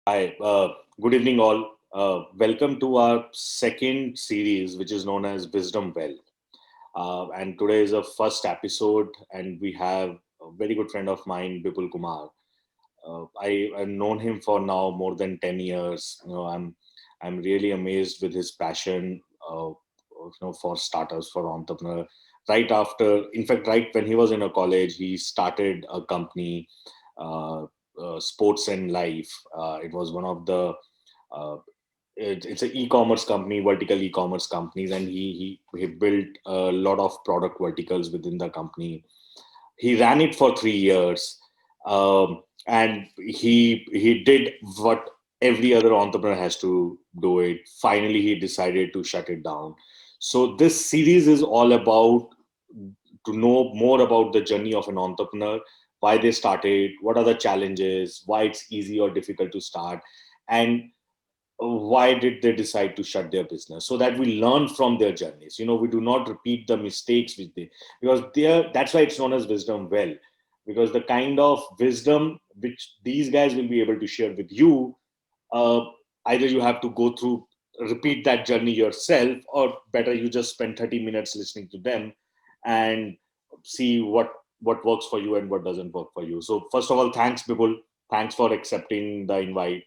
Hi, good evening, all. Welcome to our second series, which is known as Wisdom Well. And today is the first episode, and we have a very good friend of mine, Bipul Kumar. I've known him for now more than 10 years. I'm really amazed with his passion, for startups, for entrepreneur. Right after, in fact, right when he was in a college, he started a company, uh, SportsnLife. It was one of the uh, it's an e-commerce company, vertical e-commerce companies, and he built a lot of product verticals within the company. He ran it for 3 years, and he did what every other entrepreneur has to do. It finally he decided to shut it down. So this series is all about to know more about the journey of an entrepreneur, why they started, what are the challenges, why it's easy or difficult to start, and why did they decide to shut their business, so that we learn from their journeys. We do not repeat the mistakes which they, because that's why it's known as wisdom well, because the kind of wisdom which these guys will be able to share with you, uh, either you have to go through, repeat that journey yourself, or better you just spend 30 minutes listening to them and see what works for you and what doesn't work for you. So first of all, thanks, Bipul. Thanks for accepting the invite.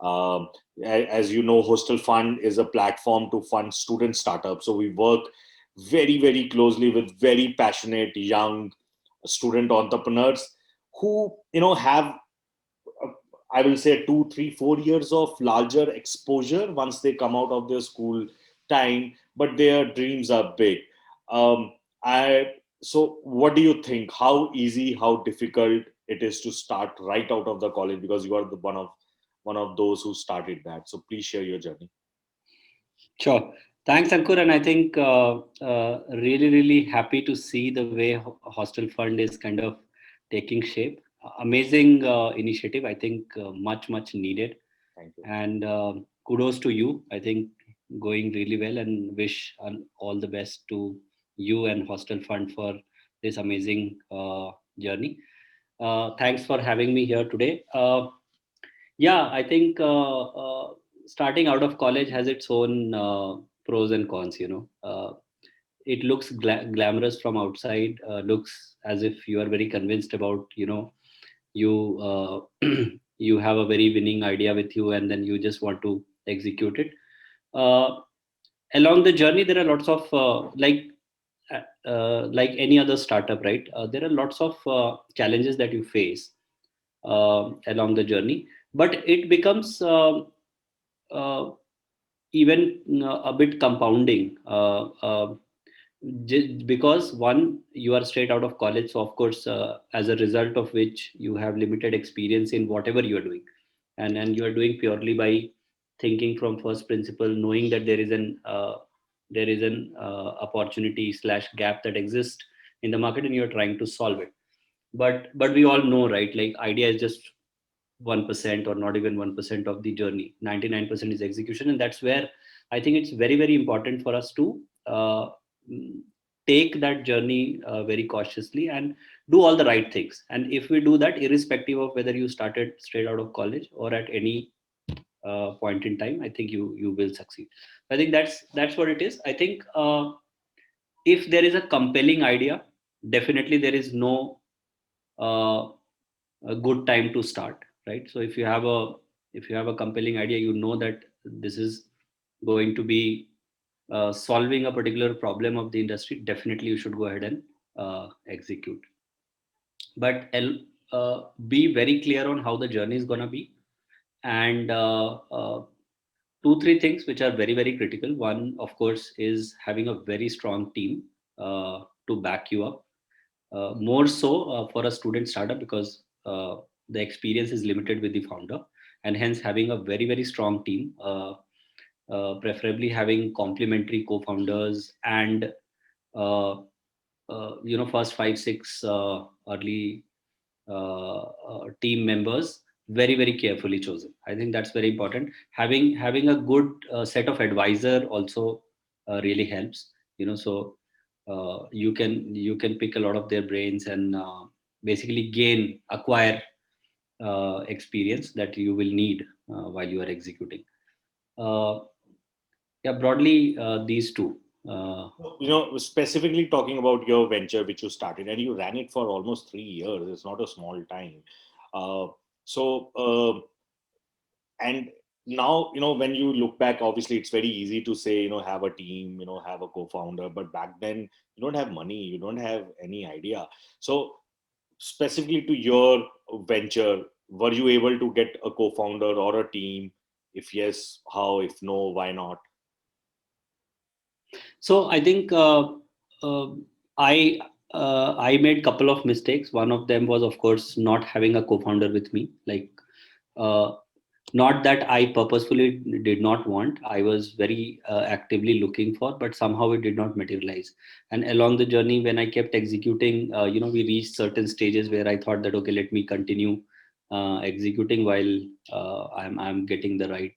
um, as you know, HostelFund is a platform to fund student startups. So we work very, very closely with very passionate young student entrepreneurs who, have, uh, I will say, 2, 3, 4 years of larger exposure once they come out of their school time, but their dreams are big. Um, I So, what do you think? How easy, how difficult it is to start right out of the college? Because you are the one of those who started that. So, please share your journey. Sure. Thanks, Ankur. And I think really, really happy to see the way Hostel Fund is kind of taking shape. Amazing initiative. I think much needed. Thank you. And kudos to you. I think going really well and wish all the best to you and Hostel Fund for this amazing journey. Thanks for having me here today. Yeah, I think starting out of college has its own pros and cons. It looks glamorous from outside, looks as if you are very convinced about, you you have a very winning idea with you, and then you just want to execute it. Uh, Along the journey, there are lots of like any other startup, right? There are lots of challenges that you face along the journey, but it becomes uh, even a bit compounding because one, you are straight out of college, so of course as a result of which you have limited experience in whatever you are doing, and you are doing purely by thinking from first principle, knowing that there is an opportunity slash gap that exists in the market, and you are trying to solve it. But we all know, right, like idea is just 1% or not even 1% of the journey. 99% is execution, and that's where I think it's very important for us to mm, take that journey very cautiously and do all the right things. And if we do that, irrespective of whether you started straight out of college or at any point in time, I think you will succeed. I think that's what it is. I think if there is a compelling idea, definitely there is no uh, a good time to start, right? So if you have a compelling idea, you know that this is going to be solving a particular problem of the industry, definitely you should go ahead and execute. But be very clear on how the journey is going to be. And two three things which are very critical. One, of course, is having a very strong team to back you up, more so for a student startup, because the experience is limited with the founder, and hence having a very strong team, preferably having complementary co-founders and first 5 6 early team members, very carefully chosen. I think that's very important. Having a good set of advisor also really helps. So you can pick a lot of their brains and basically acquire experience that you will need while you are executing. Uh, yeah, broadly these two. Uh, Specifically talking about your venture which you started and you ran it for almost 3 years. It's not a small time. Uh, so and now, when you look back, obviously it's very easy to say, have a team, have a co-founder, but back then you don't have money, you don't have any idea. So specifically to your venture, were you able to get a co-founder or a team? If yes, how? If no, why not? So I think uh, I I made couple of mistakes. One of them was, of course, not having a co-founder with me. Like, uh, not that I purposefully did not want. I was very actively looking for, but somehow it did not materialize. And along the journey, when I kept executing, we reached certain stages where I thought that, okay, let me continue executing while I'm getting the right,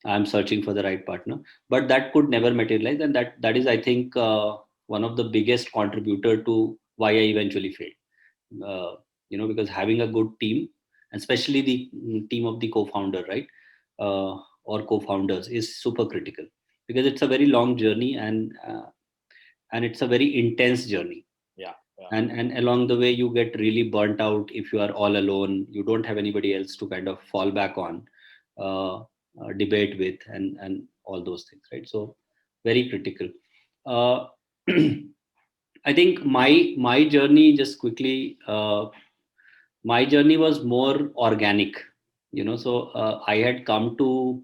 I'm searching for the right partner. But that could never materialize, and that is, I think, one of the biggest contributor to why I eventually failed. Because having a good team, especially the team of the co-founder, right, or co-founders, is super critical, because it's a very long journey, and it's a very intense journey. Yeah, yeah. And along the way, you get really burnt out if you are all alone. You don't have anybody else to kind of fall back on, uh, debate with, and all those things, right? So very critical. uh, I think my journey, just quickly, my journey was more organic. So I had come to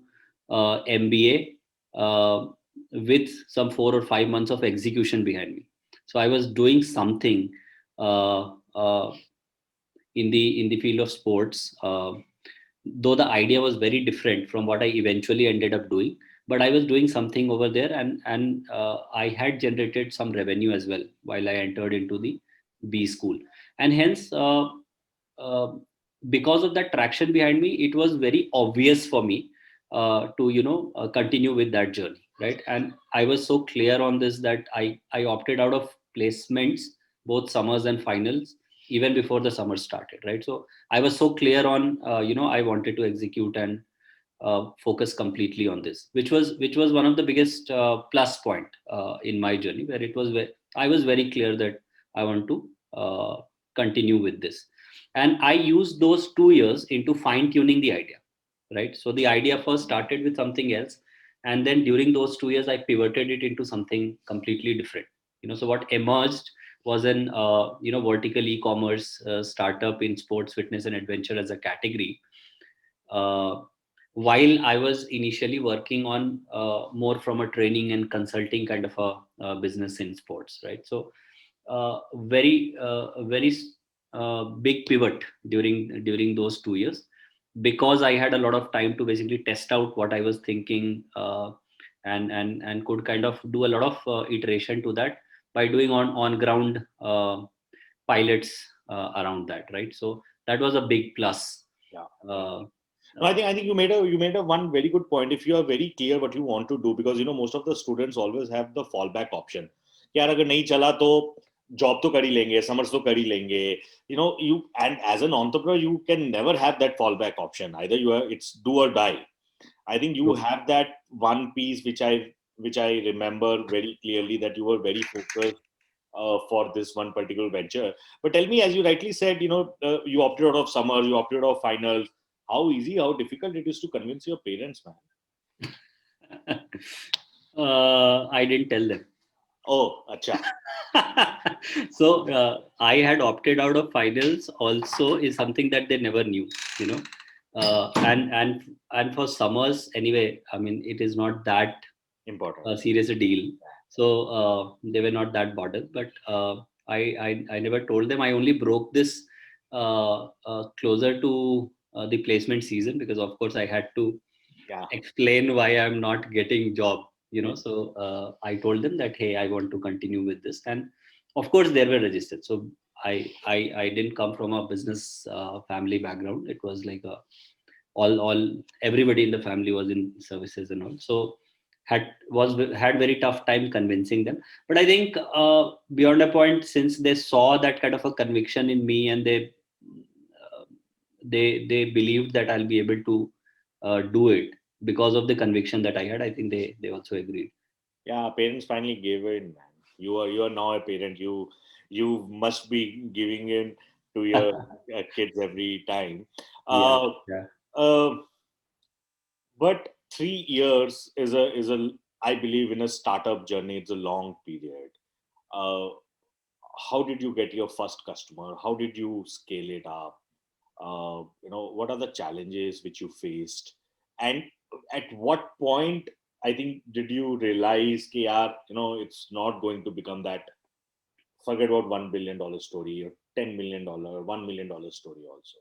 MBA with some 4 or 5 months of execution behind me. So I was doing something uh, uh, in the field of sports, though the idea was very different from what I eventually ended up doing. But I was doing something over there, and I had generated some revenue as well while I entered into the B school. And hence, uh, because of that traction behind me, it was very obvious for me to continue with that journey, right? And I was so clear on this that I opted out of placements, both summers and finals, even before the summer started, right? So I was so clear on, I wanted to execute and focus completely on this, which was one of the biggest plus point in my journey, where I was very clear that I want to continue with this. And I used those 2 years into fine tuning the idea, right? So the idea first started with something else, and then during those 2 years, I pivoted it into something completely different. So what emerged was an vertical e-commerce startup in sports, fitness, and adventure as a category, uh, while I was initially working on more from a training and consulting kind of a business in sports, right? So very big pivot during those 2 years, because I had a lot of time to basically test out what I was thinking, and could kind of do a lot of iteration to that by doing on ground pilots around that, right? So that was a big plus. Yeah. uh, No, uh, I think you made a one very good point. If you are very clear what you want to do, because most of the students always have the fallback option. यार अगर नहीं चला तो job तो कर ही लेंगे, summers तो कर ही लेंगे. You, and as an entrepreneur you can never have that fallback option. Either it's do or die. I think you have that one piece which I remember very clearly, that you were very focused for this one particular venture. But tell me, as you rightly said, you opted out of summer, you opted out of finals. How easy, how difficult it is to convince your parents, man? I didn't tell them. Oh, acha. So I had opted out of finals also is something that they never knew, you know. And for summers anyway, I mean, it is not that Important. serious a deal. So they were not that bothered. But I never told them. I only broke this closer to the placement season, because of course I had to Yeah. explain why I'm not getting job. So I told them that, hey, I want to continue with this, and of course they were registered. So I didn't come from a business family background. It was like a all everybody in the family was in services and all. So had very tough time convincing them. But I think beyond a point, since they saw that kind of a conviction in me, and they believed that I'll be able to do it because of the conviction that I had. I think they also agreed. Yeah, parents finally gave in, man. You are now a parent. You must be giving in to your kids every time. Yeah, Uh, yeah. uh, but 3 years is a I believe in a startup journey. It's a long period. Uh, how did you get your first customer? How did you scale it up? What are the challenges which you faced, and at what point I think did you realize that it's not going to become that, forget about $1 billion story or $10 million, $1 million story also.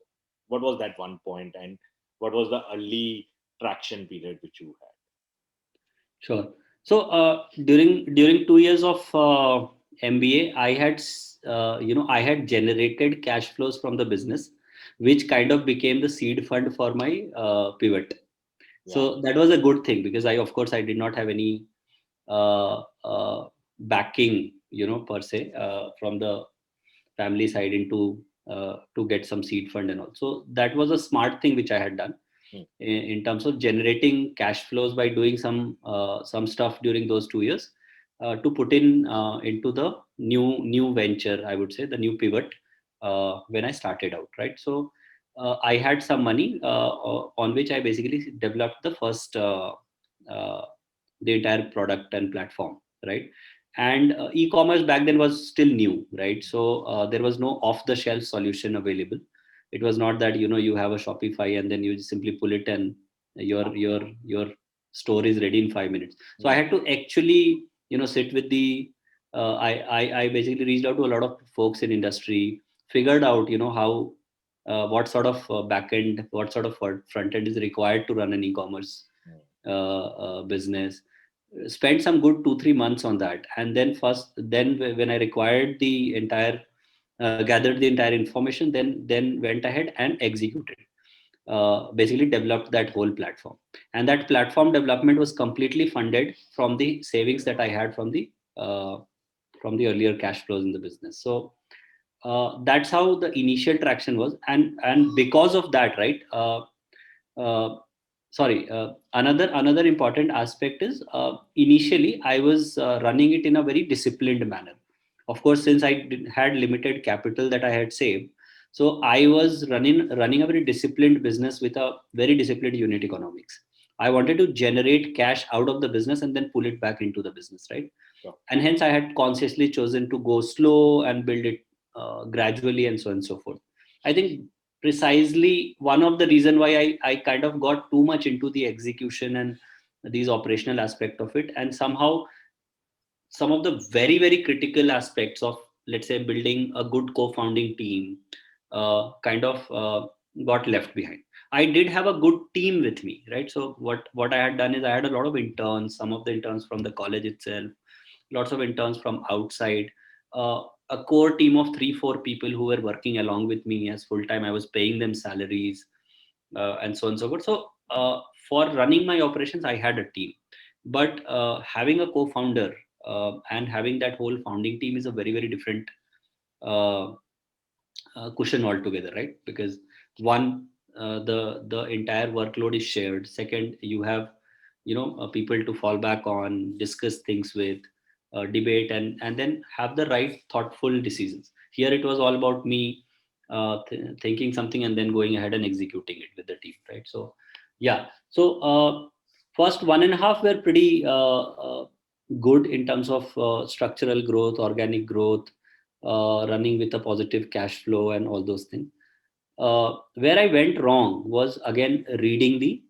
What was that one point, and what was the early traction period which you had? Sure. So during 2 years of MBA, I had generated cash flows from the business, which kind of became the seed fund for my pivot. Yeah. So that was a good thing because of course, I did not have any backing, per se, from the family side into to get some seed fund and all. So that was a smart thing which I had done Hmm. in terms of generating cash flows by doing some stuff during those 2 years to put in into the new venture. I would say the new pivot when I started out, right? So I had some money on which I basically developed the first uh, the entire product and platform, right? And e-commerce back then was still new, right? So there was no off the shelf solution available. It was not that you have a Shopify and then you just simply pull it and your store is ready in 5 minutes. So I Hmm. had to actually sit with the I basically reached out to a lot of folks in industry, figured out how what sort of back end, what sort of front end is required to run an e-commerce Hmm. business. Spent some good 2-3 months on that, and then when I required the entire gathered the entire information, then went ahead and executed, basically developed that whole platform. And that platform development was completely funded from the savings that I had uh, from the earlier cash flows in the business. So that's how the initial traction was. And because of that, right, uh, sorry, another important aspect is initially I was running it in a very disciplined manner. Of course, since had limited capital that I had saved, so I was running a very disciplined business with a very disciplined unit economics. I wanted to generate cash out of the business and then pull it back into the business, right? Sure. And hence I had consciously chosen to go slow and build it gradually, and so on and so forth. I think precisely one of the reason why I kind of got too much into the execution and these operational aspect of it, and somehow some of the very very critical aspects of, let's say, building a good co-founding team kind of got left behind. I did have a good team with me, right? So what I had done is I had a lot of interns, some of the interns from the college itself, lots of interns from outside, uh, a core team of 3-4 people who were working along with me as full time. I was paying them salaries, and so on and so forth. So for running my operations, I had a team, but having a co-founder and having that whole founding team is a very very different uh, cushion altogether, right? Because one, the entire workload is shared. Second, you have people to fall back on, discuss things with, debate, and then have the right thoughtful decisions. Here it was all about me thinking something and then going ahead and executing it with the team, right? So yeah. So first 1.5 were pretty good in terms of structural growth, organic growth, running with a positive cash flow and all those things. Where I went wrong was again reading the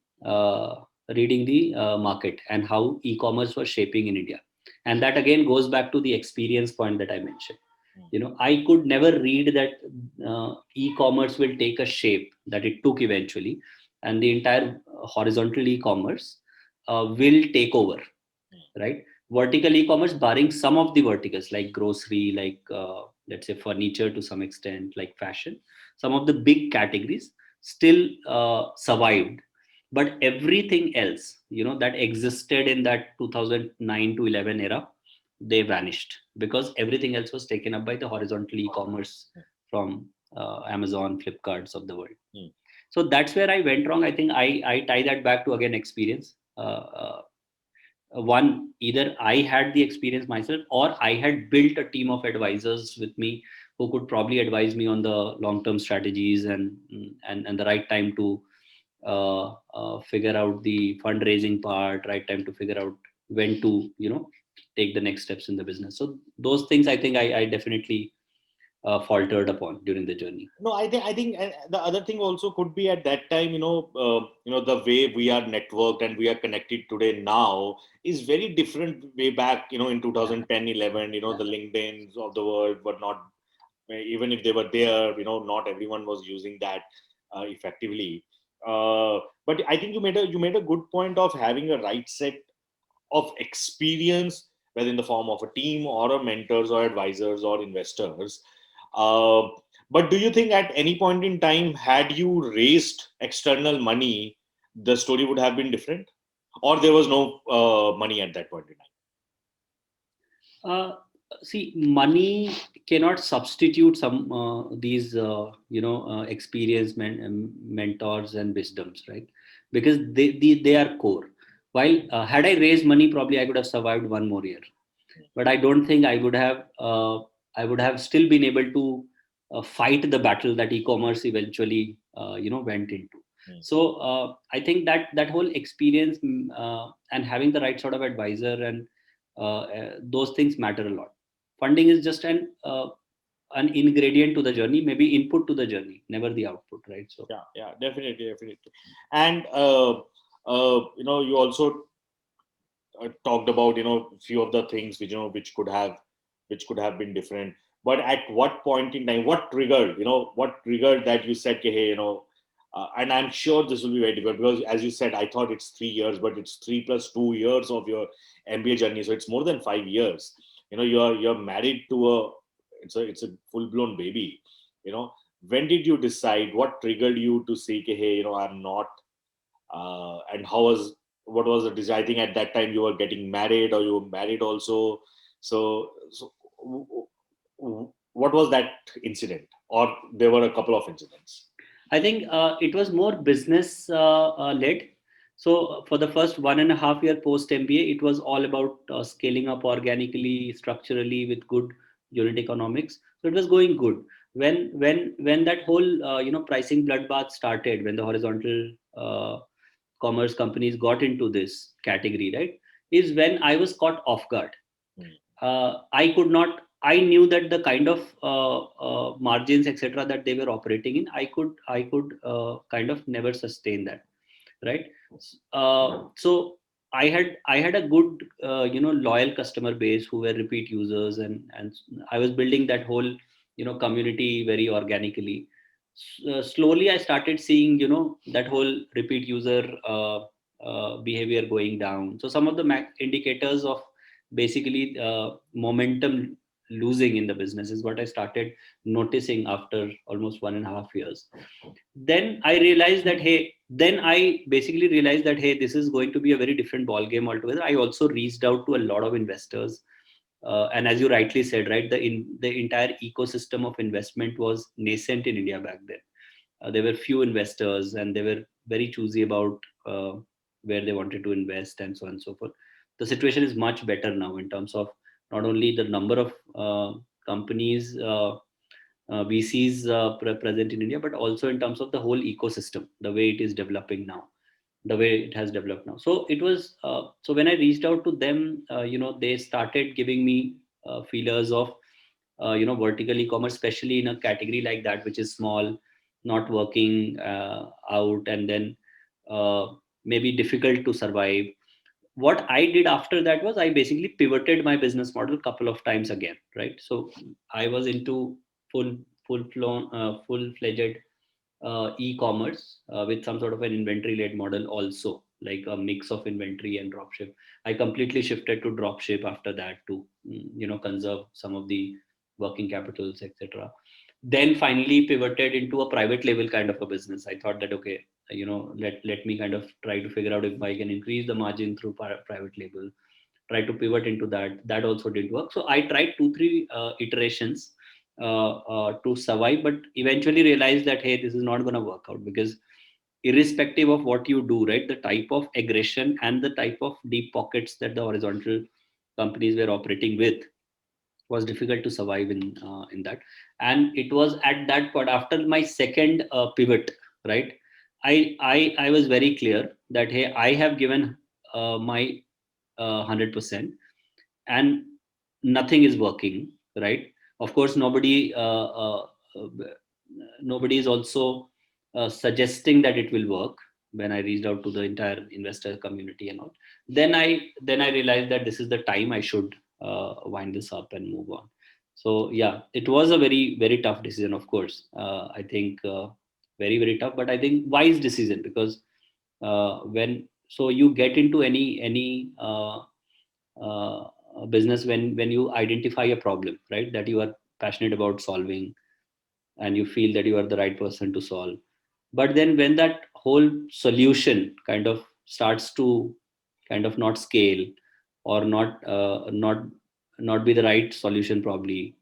market and how e-commerce was shaping in India, and that again goes back to the experience point that I mentioned. Hmm. I could never read that e-commerce will take a shape that it took eventually, and the entire horizontal e-commerce will take over, Hmm. right? Vertical e-commerce, barring some of the verticals like grocery, like let's say furniture to some extent, like fashion, some of the big categories still survived. But everything else, that existed in that 2009 to 11 era, they vanished because everything else was taken up by the horizontal e-commerce from Amazon, Flipkarts of the world. Hmm. So that's where I went wrong. I think I tie that back to again experience. One, either I had the experience myself, or I had built a team of advisors with me who could probably advise me on the long term strategies and the right time to figure out the fundraising part, right time to figure out when to take the next steps in the business. So those things I think I definitely faltered upon during the journey. No, I think the other thing also could be at that time, the way we are networked and we are connected today now is very different way back, in 2010, 11. The LinkedIn's of the world were not, even if they were there, not everyone was using that effectively. But I think you made a good point of having a right set of experience, whether in the form of a team or a mentors or advisors or investors. Uh, but do you think at any point in time, had you raised external money, the story would have been different, or there was no money at that point in time? Uh, See, money cannot substitute some these experienced mentors and wisdoms, right? Because they are core. While had I raised money, probably I could have survived one more year, but I don't think I would have still been able to fight the battle that e-commerce eventually went into. Hmm. So I think that whole experience and having the right sort of advisor and those things matter a lot. Funding is just an ingredient to the journey, maybe input to the journey, never the output, right? So Yeah, definitely, definitely. And you also talked about few of the things which which could have been different. But at what point in time, what triggered that you said, "Okay, hey, and I'm sure this will be very difficult because, as you said, I thought it's 3 years, but it's 3 plus 2 years of your MBA journey, so it's more than 5 years. You're married to it's a full blown baby. You know, when did you decide? What triggered you to say, "Okay, hey, I'm not," and what was the desire? I think at that time you were getting married or you were married also. So what was that incident? Or there were a couple of incidents? I think it was more business led. So for the first 1.5 year post MBA, it was all about scaling up organically, structurally with good unit economics. So it was going good. When that whole pricing bloodbath started, when the horizontal commerce companies got into this category, right, is when I was caught off guard. Hmm. I could not. I knew that the kind of margins, etc., that they were operating in, I could kind of never sustain that, right? So I had a good loyal customer base who were repeat users, and I was building that whole community very organically. Slowly, I started seeing that whole repeat user behavior going down. So some of the indicators of basically momentum losing in the business is what I started noticing after almost 1.5 years. Then I realized that then I basically realized that this is going to be a very different ball game altogether. I also reached out to a lot of investors, and as you rightly said, right, the entire ecosystem of investment was nascent in India back then. There were few investors, and they were very choosy about where they wanted to invest, and so on and so forth. The situation is much better now in terms of not only the number of companies, VCs present in India, but also in terms of the whole ecosystem, the way it is developing now, the way it has developed now. So it was so when I reached out to them, they started giving me feelers of vertical e-commerce, especially in a category like that, which is small, not working out, and then uh, maybe difficult to survive. What I did after that was I basically pivoted my business model a couple of times again, right? So I was into full full fledged e-commerce with some sort of an inventory led model also, like a mix of inventory and dropship. I completely shifted to dropship after that to conserve some of the working capitals, etc. Then finally pivoted into a private label kind of a business. I thought that, okay, let me kind of try to figure out if I can increase the margin through private label. Try to pivot into that also didn't work. So I tried 2 3 iterations to survive, but eventually realized that this is not going to work out, because irrespective of what you do, right, the type of aggression and the type of deep pockets that the horizontal companies were operating with was difficult to survive in that. And it was at that point, after my second pivot, right, I was very clear that, hey, I have given my 100%, and nothing is working, right? Of course, uh, nobody is also suggesting that it will work. When I reached out to the entire investor community and all, then I realized that this is the time I should wind this up and move on. So yeah, it was a very very tough decision, of course. I think very very tough, but I think wise decision, because when so you get into any uh, business when you identify a problem, right, that you are passionate about solving, and you feel that you are the right person to solve. But then when that whole solution kind of starts to kind of not scale, or not be the right solution probably,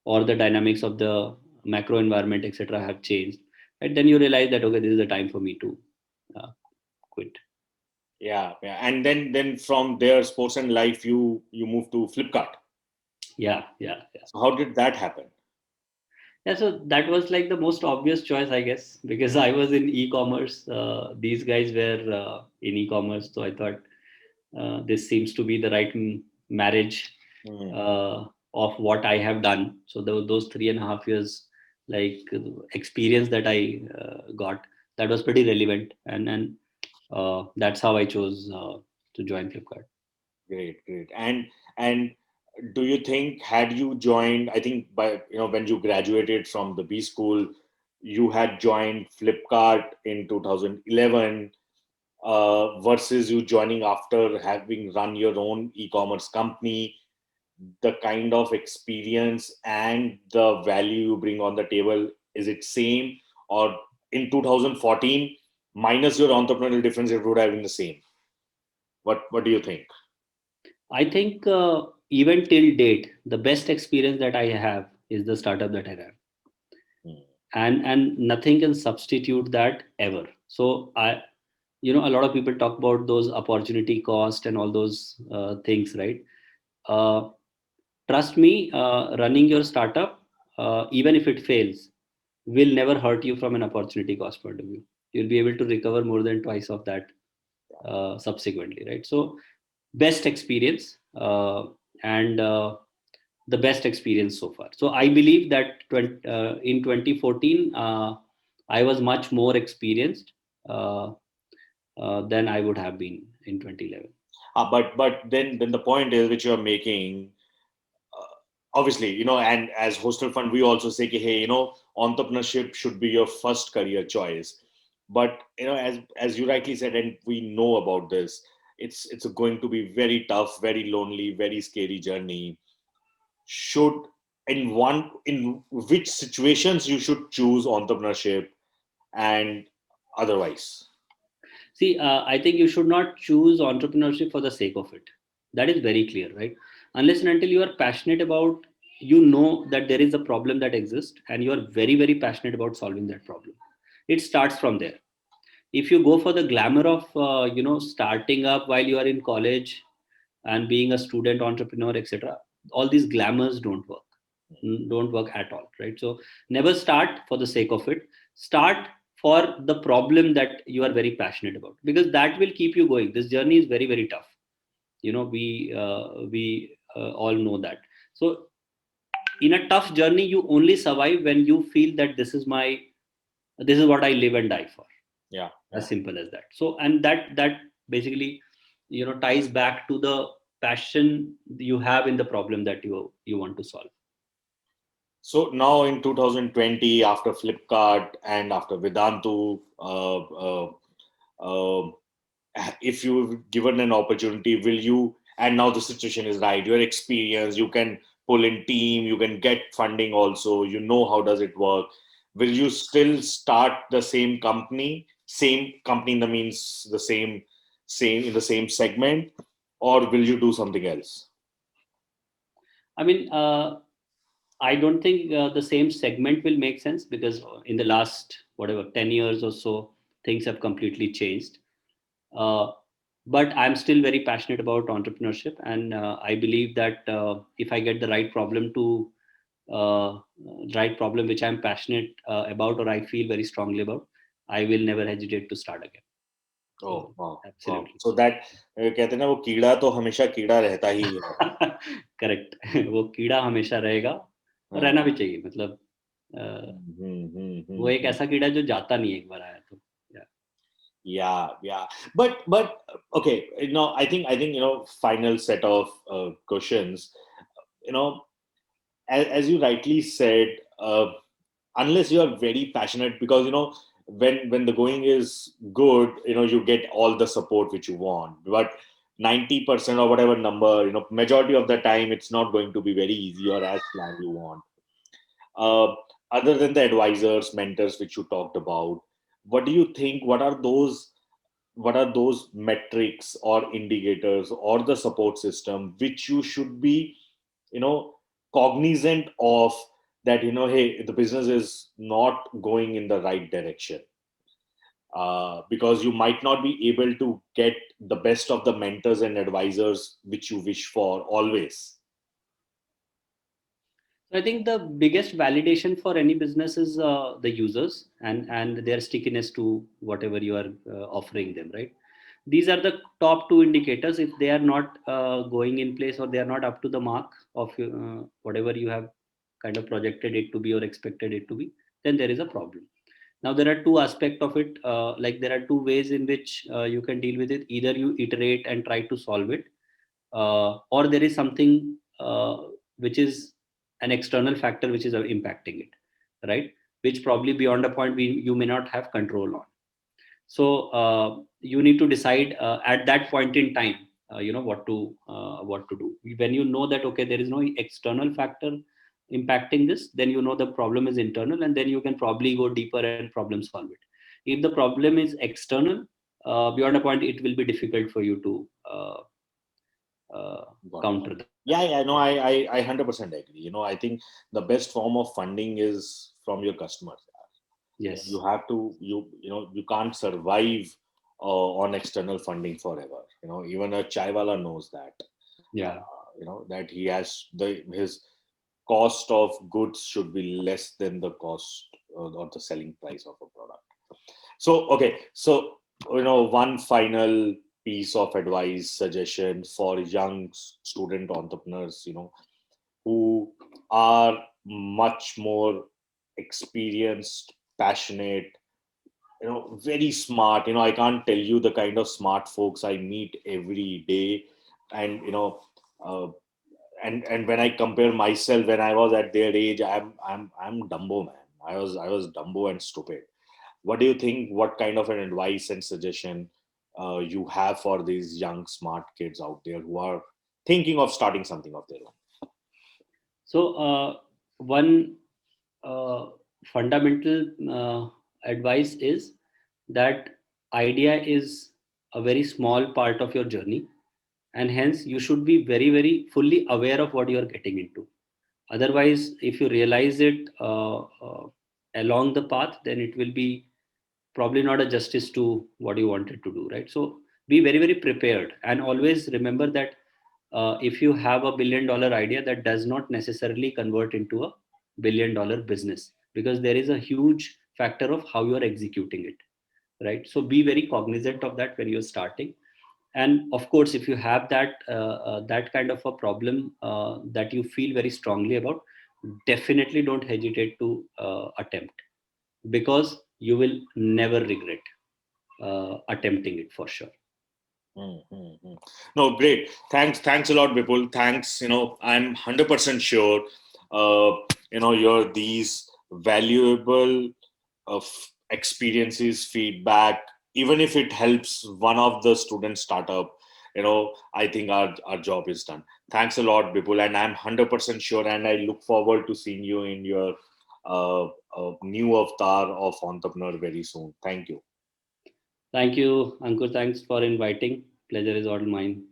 or the dynamics of the macro environment etc have changed, right, then you realize that, okay, this is the time for me to uh, quit. Yeah, yeah. And then from there, sports and life, you move to Flipkart. Yeah, yeah. So how did that happen? Yeah, so that was like the most obvious choice, I guess, because I was in e-commerce. These guys were in e-commerce, so I thought this seems to be the right marriage Hmm. uh, of what I have done. So those 3.5 years, like experience that I got, that was pretty relevant, and that's how I chose to join Flipkart. Great, great. And do you think, had you joined, I think by when you graduated from the B school, you had joined Flipkart in 2011, versus you joining after having run your own e-commerce company, the kind of experience and the value you bring on the table, is it same? Or in 2014, minus your entrepreneurial difference, it would have been the same? What do you think? I think even till date, the best experience that I have is the startup that I have, Hmm. and nothing can substitute that ever. So a lot of people talk about those opportunity cost and all those things, right? Uh, Trust me, running your startup, even if it fails, will never hurt you from an opportunity cost point of view. You'll be able to recover more than twice of that subsequently, right? So best experience, and the best experience so far. So I believe that in 2014, I was much more experienced uh, than I would have been in 2011. But then the point is which you're making, obviously, and as Hostel Fund, we also say, कि, hey, entrepreneurship should be your first career choice. But as you rightly said, and we know about this, it's going to be very tough, very lonely, very scary journey. Should in which situations you should choose entrepreneurship and otherwise? See, I think you should not choose entrepreneurship for the sake of it. That is very clear, right? Unless and until you are passionate about, that there is a problem that exists, and you are very, very passionate about solving that problem. It starts from there. If you go for the glamour of, starting up while you are in college and being a student entrepreneur, etc., all these glamours don't work at all, right? So never start for the sake of it. Start for the problem that you are very passionate about, because that will keep you going. This journey is very very tough. We all know that. So in a tough journey, you only survive when you feel that this is what I live and die for. Yeah, As yeah. simple as that. So, and that basically ties back to the passion you have in the problem that you want to solve. So now in 2020, after Flipkart and after Vedantu, uh, if you've given an opportunity, will you? And now the situation is right. Your experience, you can pull in team, you can get funding also. You know how does it work. Will you still start the same company? Same company in the means the same in the same segment, or will you do something else? I mean, I don't think the same segment will make sense, because in the last whatever 10 years or so, things have completely changed. Uh, but I'm still very passionate about entrepreneurship, and I believe that if I get the uh, right problem which I'm passionate about, or I feel very strongly about, I will never hesitate to start again. Oh So वाह वाह absolutely. So that कहते हैं ना वो कीड़ा तो हमेशा कीड़ा रहता ही है करेक्ट वो कीड़ा हमेशा रहेगा, और हाँ रहना भी चाहिए, मतलब वो एक हम्म। ऐसा कीड़ा जो जाता नहीं है एक बार आया तो. Yeah. Yeah, but okay, I think final set of questions, you know as you rightly said, unless you are very passionate, because when the going is good, you get all the support which you want, but 90% or whatever number, majority of the time it's not going to be very easy or as planned you want. uh, Other than the advisors, mentors which you talked about, what do you think, what are those metrics or indicators or the support system which you should be cognizant of, that hey, the business is not going in the right direction, because you might not be able to get the best of the mentors and advisors which you wish for always. So I think the biggest validation for any business is the users and their stickiness to whatever you are offering them, right? These are the top two indicators. If they are not going in place, or they are not up to the mark of whatever you have kind of projected it to be or expected it to be, then there is a problem. Now there are two aspects of it. Like there are two ways in which you can deal with it. Either you iterate and try to solve it, or there is something which is an external factor which is impacting it, right? Which probably beyond a point you may not have control on. So you need to decide at that point in time, what to do. When you know that okay, there is no external factor impacting this, then you know the problem is internal, and then you can probably go deeper and problem solve it. If the problem is external, beyond a point it will be difficult for you to uh, Got it. counter that. Yeah, no, I 100% agree. I think the best form of funding is from your customers. You Yes. have to, you can't survive on external funding forever. Even a chai wala knows that. Yeah. That he has his cost of goods should be less than the cost or the selling price of a product. So, okay, so one final piece of advice, suggestion for young student entrepreneurs, who are much more experienced, passionate, very smart. I can't tell you the kind of smart folks I meet every day, and uh, and when I compare myself when I was at their age, I'm Dumbo, man. I was Dumbo and stupid. What do you think? What kind of an advice and suggestion you have for these young smart kids out there who are thinking of starting something of their own? So one uh, fundamental advice is that idea is a very small part of your journey, and hence you should be very very fully aware of what you are getting into. Otherwise, if you realize it along the path, then it will be probably not a justice to what you wanted to do, right? So be very very prepared, and always remember that if you have $1 billion idea, that does not necessarily convert into $1 billion business, because there is a huge factor of how you are executing it, right? So be very cognizant of that when you're starting. And of course, if you have that kind of a problem that you feel very strongly about, definitely don't hesitate to attempt, because you will never regret attempting it for sure. Mm-hmm. No, great. Thanks a lot, Bipul. Thanks. I'm 100% sure. Uh, your these valuable experiences, feedback, even if it helps one of the student startup, I think our job is done. Thanks a lot, Bipul, and I'm 100% sure, and I look forward to seeing you in your uh, new avatar of entrepreneur very soon. Thank you. Thank you, Ankur. Thanks for inviting. Pleasure is all mine.